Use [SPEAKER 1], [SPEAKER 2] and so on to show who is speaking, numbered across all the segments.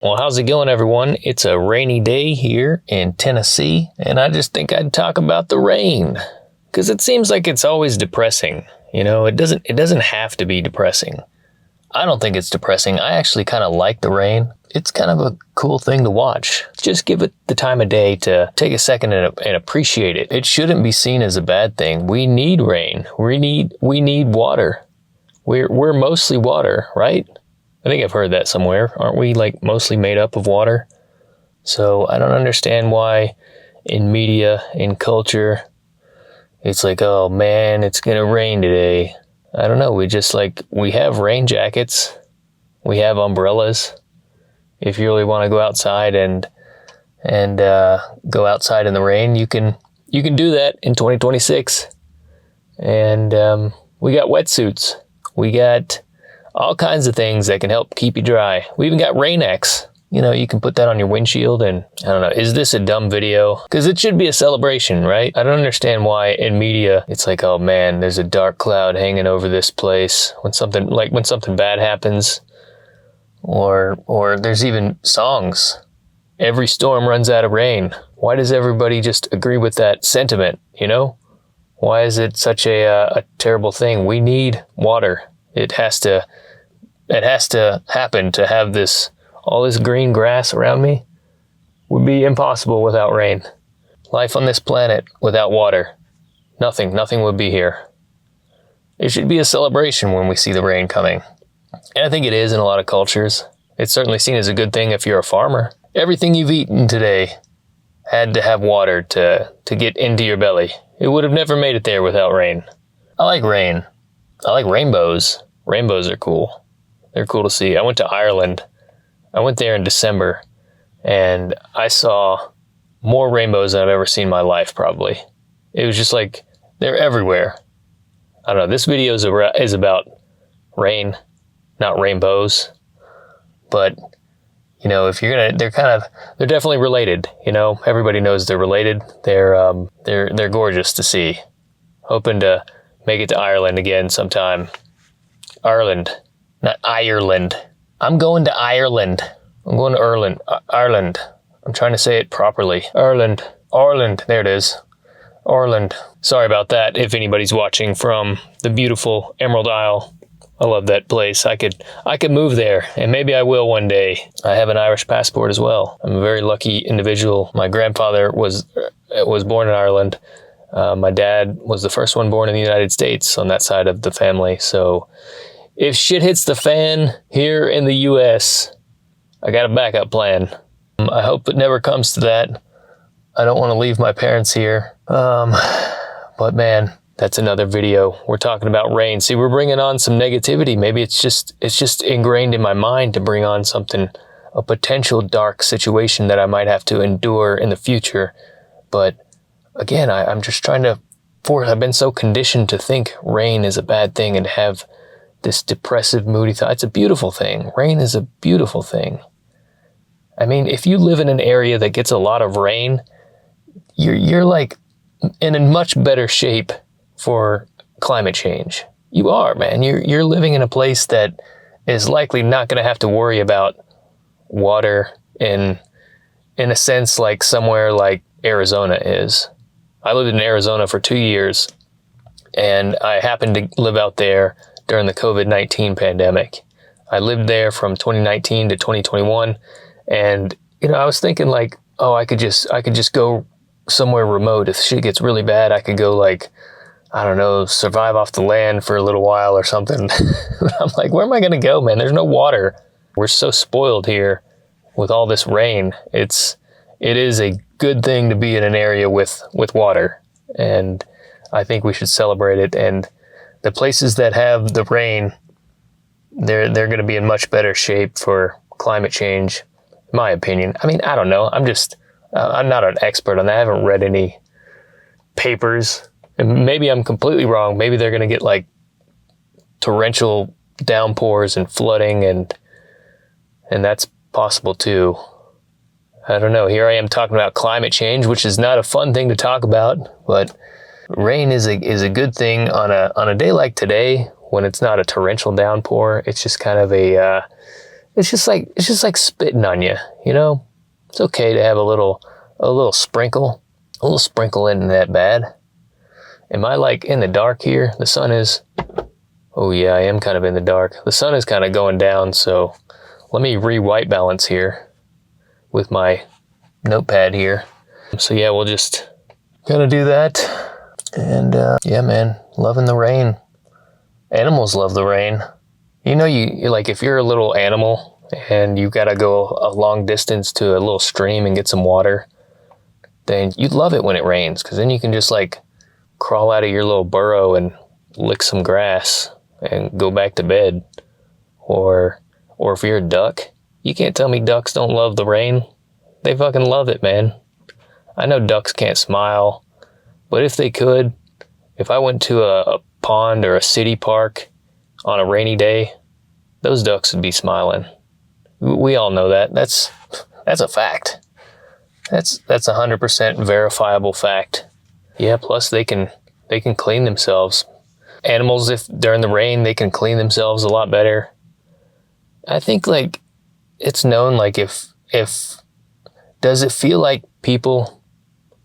[SPEAKER 1] Well, how's it going, everyone? It's a rainy day here in Tennessee, and I just think I'd talk about the rain, because it seems like it's always depressing. You know, it doesn't have to be depressing. I don't think it's depressing. I actually kind of like the rain. It's kind of a cool thing to watch. Just give it the time of day to take a second and appreciate it. It shouldn't be seen as a bad thing. We need rain. We need water. We're mostly water, right? I think I've heard that somewhere. Aren't we like mostly made up of water? So I don't understand why in media, in culture, it's like, oh man, it's gonna rain today. I don't know. We have rain jackets. We have umbrellas. If you really want to go outside and go outside in the rain, you can do that in 2026. And we got wetsuits. We got all kinds of things that can help keep you dry. We even got Rain-X. You know, you can put that on your windshield, and I don't know, is this a dumb video? Because it should be a celebration, right? I don't understand why in media it's like, oh man, there's a dark cloud hanging over this place when something bad happens, or there's even songs. Every storm runs out of rain. Why does everybody just agree with that sentiment, you know? Why is it such a terrible thing? We need water. It has to happen to have all this green grass around me. Would be impossible without rain. Life on this planet without water. Nothing would be here. It should be a celebration when we see the rain coming. And I think it is in a lot of cultures. It's certainly seen as a good thing if you're a farmer. Everything you've eaten today had to have water to get into your belly. It would have never made it there without rain. I like rain. I like rainbows. Rainbows are cool. They're cool to see. I went to Ireland. I went there in December, and I saw more rainbows than I've ever seen in my life, probably. It was just like, they're everywhere. I don't know, this video is about rain, not rainbows. But, you know, if you're gonna, they're definitely related, you know? Everybody knows they're related. They're gorgeous to see. Hoping to make it to Ireland again sometime. Ireland, not Ireland. I'm going to Ireland. I'm going to Ireland. I'm trying to say it properly. Ireland. There it is. Ireland. Sorry about that if anybody's watching from the beautiful Emerald Isle. I love that place. I could move there, and maybe I will one day. I have an Irish passport as well. I'm a very lucky individual. My grandfather was born in Ireland. My dad was the first one born in the United States on that side of the family. So if shit hits the fan here in the U.S., I got a backup plan. I hope it never comes to that. I don't want to leave my parents here. But man, that's another video. We're talking about rain. See, we're bringing on some negativity. Maybe it's just ingrained in my mind to bring on a potential dark situation that I might have to endure in the future. But again, I'm just trying to I've been so conditioned to think rain is a bad thing and have this depressive, moody thought. It's a beautiful thing. Rain is a beautiful thing. I mean, if you live in an area that gets a lot of rain, you're like in a much better shape for climate change. You are, man. You're living in a place that is likely not going to have to worry about water in a sense like somewhere like Arizona is. I lived in Arizona for 2 years, and I happened to live out there during the COVID-19 pandemic. I lived there from 2019 to 2021, and you know, I was thinking like, oh, I could just go somewhere remote. If shit gets really bad, I could go like, I don't know, survive off the land for a little while or something. I'm like, where am I gonna go, man? There's no water. We're so spoiled here with all this rain. It is a good thing to be in an area with water, and I think we should celebrate it. And the places that have the rain, they're going to be in much better shape for climate change, in my opinion. I mean, I don't know. I'm not an expert on that. I haven't read any papers, and maybe I'm completely wrong. Maybe they're going to get like torrential downpours and flooding, and that's possible too. I don't know. Here I am talking about climate change, which is not a fun thing to talk about, but rain is a good thing on a day like today when it's not a torrential downpour. It's just kind of it's just like spitting on you, you know? It's okay to have a little sprinkle. A little sprinkle isn't that bad. Am I like in the dark here? The sun is, oh yeah, I am kind of in the dark. The sun is kind of going down, so let me re-white balance here with my notepad here. So yeah, we'll just gonna do that. And yeah, man, loving the rain. Animals love the rain. You know, you like if you're a little animal and you gotta go a long distance to a little stream and get some water, then you'd love it when it rains, because then you can just like crawl out of your little burrow and lick some grass and go back to bed. Or if you're a duck, you can't tell me ducks don't love the rain. They fucking love it, man. I know ducks can't smile, but if they could, if I went to a pond or a city park on a rainy day, those ducks would be smiling. We all know that. That's a fact. That's 100% verifiable fact. Yeah, plus they can clean themselves. Animals, if during the rain, they can clean themselves a lot better. I think like it's known, like if does it feel like people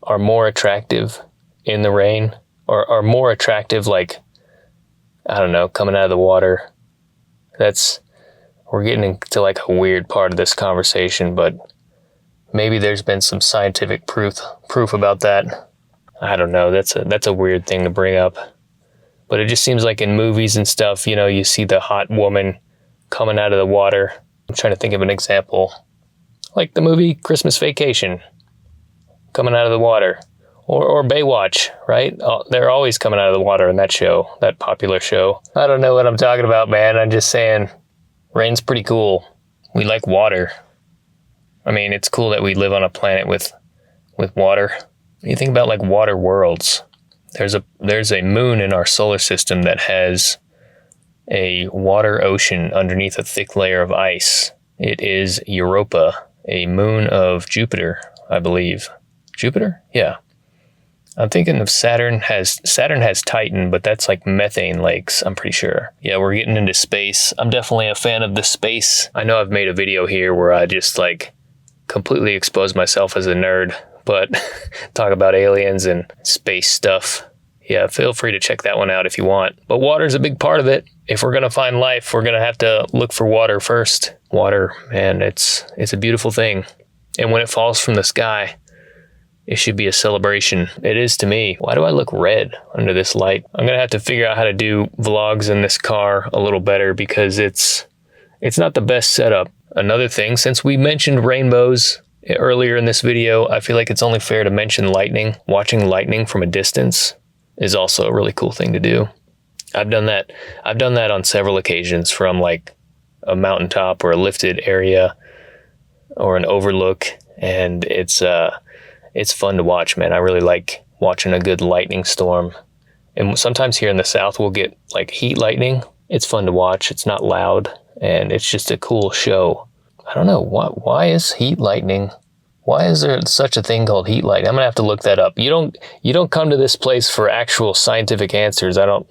[SPEAKER 1] are more attractive in the rain, or are more attractive, like, I don't know, coming out of the water? We're getting into like a weird part of this conversation, but maybe there's been some scientific proof about that. I don't know. That's a weird thing to bring up, but it just seems like in movies and stuff, you know, you see the hot woman coming out of the water. I'm trying to think of an example, like the movie Christmas Vacation, coming out of the water, or Baywatch, right? They're always coming out of the water in that show, that popular show. I don't know what I'm talking about, man. I'm just saying, rain's pretty cool. We like water. I mean, it's cool that we live on a planet with water. You think about like water worlds. There's a moon in our solar system that has a water ocean underneath a thick layer of ice. It is Europa, a moon of Jupiter, I believe. Jupiter? Yeah. I'm thinking of Saturn has Titan, but that's like methane lakes, I'm pretty sure. Yeah, we're getting into space. I'm definitely a fan of the space. I know I've made a video here where I just like completely expose myself as a nerd, but talk about aliens and space stuff. Yeah, feel free to check that one out if you want. But water's a big part of it. If we're gonna find life, we're gonna have to look for water first. Water, man, it's a beautiful thing. And when it falls from the sky, it should be a celebration. It is to me. Why do I look red under this light? I'm gonna have to figure out how to do vlogs in this car a little better, because it's not the best setup. Another thing, since we mentioned rainbows earlier in this video, I feel like it's only fair to mention lightning. Watching lightning from a distance is also a really cool thing to do. I've done that on several occasions, from like a mountaintop or a lifted area or an overlook, and it's fun to watch, man. I really like watching a good lightning storm. And sometimes here in the South, we'll get like heat lightning. It's fun to watch. It's not loud, and it's just a cool show. I don't know, why is heat lightning? Why is there such a thing called heat lightning? I'm gonna have to look that up. You don't come to this place for actual scientific answers. I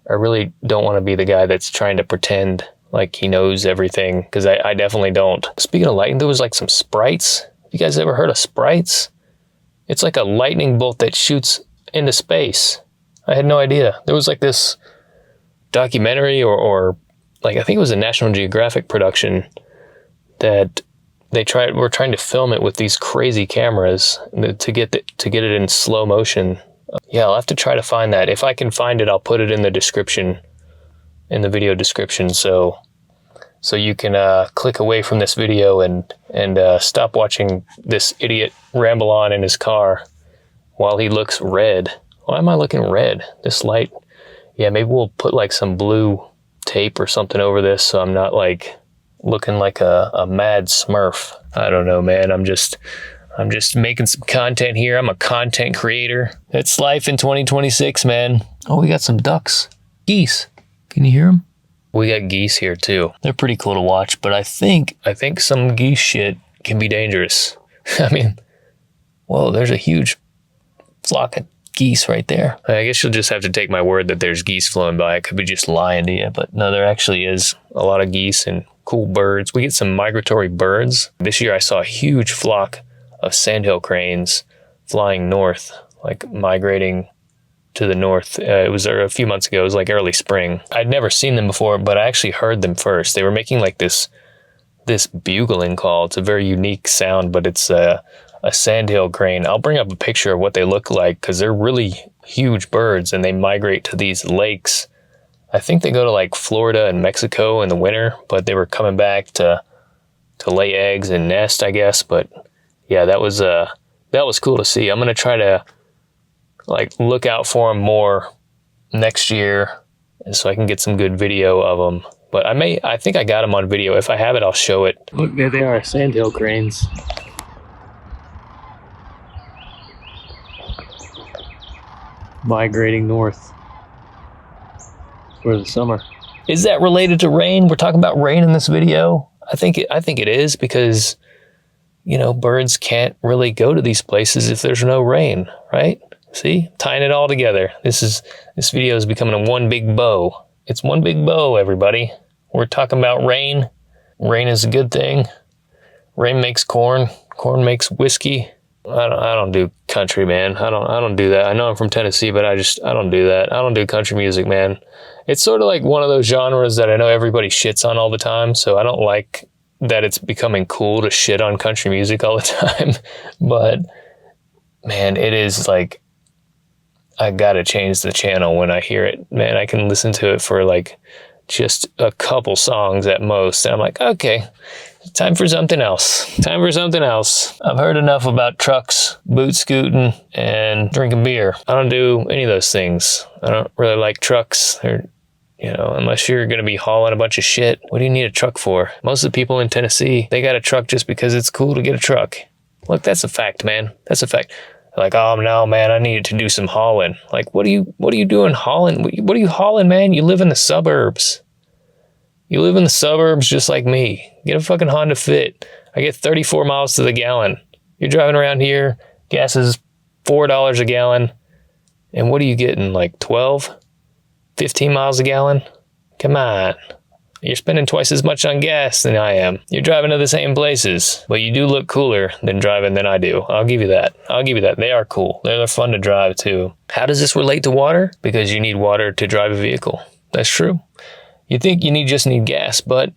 [SPEAKER 1] really don't want to be the guy that's trying to pretend like he knows everything, because I definitely don't. Speaking of lightning, there was like some Sprites. You guys ever heard of Sprites? It's like a lightning bolt that shoots into space. I had no idea. There was like this documentary or like, I think it was a National Geographic production that were trying to film it with these crazy cameras to get it in slow motion. Yeah, I'll have to try to find that. If I can find it, I'll put it in the description, in the video description, so you can click away from this video and stop watching this idiot ramble on in his car while he looks red. Why am I looking red? This light. Yeah, maybe we'll put like some blue tape or something over this so I'm not like looking like a mad smurf. I don't know, man. I'm just making some content here. I'm a content creator. It's life in 2026, man. Oh, we got some ducks. Geese. Can you hear them? We got geese here too. They're pretty cool to watch, but I think some geese shit can be dangerous. I mean, whoa, there's a huge flock of geese right there. I guess you'll just have to take my word that there's geese flowing by. I could be just lying to you, but no, there actually is a lot of geese, and cool birds. We get some migratory birds. This year I saw a huge flock of sandhill cranes flying north, like migrating to the north. It was a few months ago. It was like early spring. I'd never seen them before, but I actually heard them first. They were making like this bugling call. It's a very unique sound, but it's a sandhill crane. I'll bring up a picture of what they look like because they're really huge birds and they migrate to these lakes. I think they go to like Florida and Mexico in the winter, but they were coming back to lay eggs and nest, I guess. But yeah, that was cool to see. I'm gonna try to like look out for them more next year, and so I can get some good video of them. But I think I got them on video. If I have it, I'll show it. Look, there they are, sandhill cranes. Migrating north for the summer. Is that related to rain? We're talking about rain in this video. I think it is because, you know, birds can't really go to these places if there's no rain, right? See, tying it all together. This video is becoming a one big bow. It's one big bow, everybody. We're talking about rain. Rain is a good thing. Rain makes corn. Corn makes whiskey. I don't do country, man. I don't do that. I know I'm from Tennessee, but I don't do that. I don't do country music, man. It's sort of like one of those genres that I know everybody shits on all the time, so I don't like that it's becoming cool to shit on country music all the time. But man, it is like, I gotta change the channel when I hear it. Man, I can listen to it for like just a couple songs at most. And I'm like, okay, time for something else. Time for something else. I've heard enough about trucks, boot scooting, and drinking beer. I don't do any of those things. I don't really like trucks. They're, you know, unless you're going to be hauling a bunch of shit, what do you need a truck for? Most of the people in Tennessee, they got a truck just because it's cool to get a truck. Look, that's a fact, man. That's a fact. Like, oh no, man, I needed to do some hauling. Like, what are you doing hauling? What are you hauling, man? You live in the suburbs. You live in the suburbs just like me. Get a fucking Honda Fit. I get 34 miles to the gallon. You're driving around here, gas is $4 a gallon. And what are you getting, like 12, 15 miles a gallon? Come on. You're spending twice as much on gas than I am. You're driving to the same places, but you do look cooler than driving than I do. I'll give you that. I'll give you that. They are cool. They're fun to drive too. How does this relate to water? Because you need water to drive a vehicle. That's true. You think you just need gas, but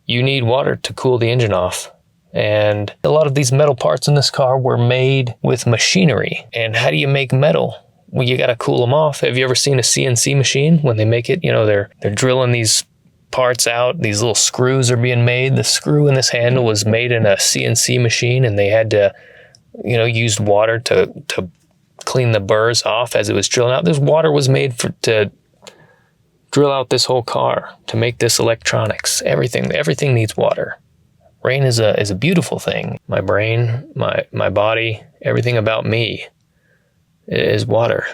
[SPEAKER 1] you need water to cool the engine off. And a lot of these metal parts in this car were made with machinery. And how do you make metal? Well, you got to cool them off. Have you ever seen a CNC machine when they make it? You know, they're drilling these parts out. These little screws are being made. The screw in this handle was made in a CNC machine, and they had to, you know, use water to clean the burrs off as it was drilling out. This water was made to drill out this whole car, to make this electronics. Everything needs water. Rain is a beautiful thing. My brain, my body, everything about me is water.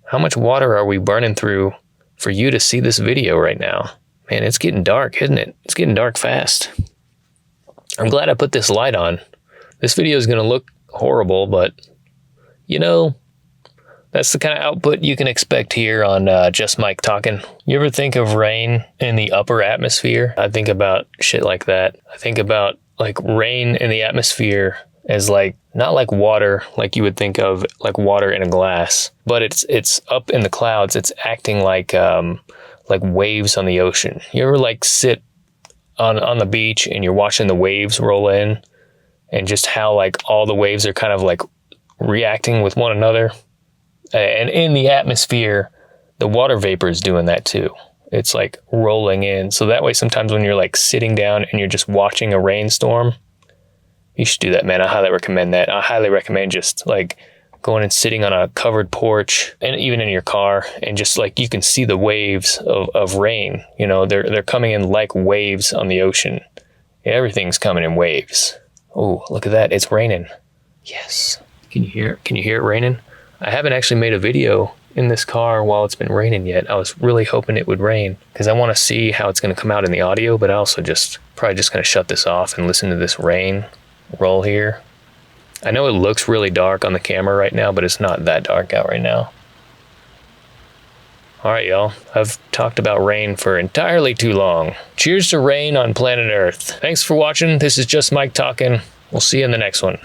[SPEAKER 1] How much water are we burning through for you to see this video right now? Man, it's getting dark, isn't it? It's getting dark fast. I'm glad I put this light on. This video is going to look horrible, but you know, that's the kind of output you can expect here on Just Mike Talking. You ever think of rain in the upper atmosphere? I think about shit like that. I think about like rain in the atmosphere as like, not like water, like you would think of like water in a glass, but it's up in the clouds. It's acting like waves on the ocean. You ever like sit on the beach and you're watching the waves roll in, and just how like all the waves are kind of like reacting with one another? And in the atmosphere, the water vapor is doing that too. It's like rolling in. So that way, sometimes when you're like sitting down and you're just watching a rainstorm, you should do that, man. I highly recommend that. I highly recommend just like going and sitting on a covered porch, and even in your car, and just like you can see the waves of rain. You know, they're coming in like waves on the ocean. Everything's coming in waves. Oh, look at that. It's raining. Yes. Can you hear it raining? I haven't actually made a video in this car while it's been raining yet. I was really hoping it would rain because I want to see how it's going to come out in the audio, but I also probably just going to shut this off and listen to this rain roll here. I know it looks really dark on the camera right now, but it's not that dark out right now. Alright, y'all. I've talked about rain for entirely too long. Cheers to rain on planet Earth. Thanks for watching. This is just Mike talking. We'll see you in the next one.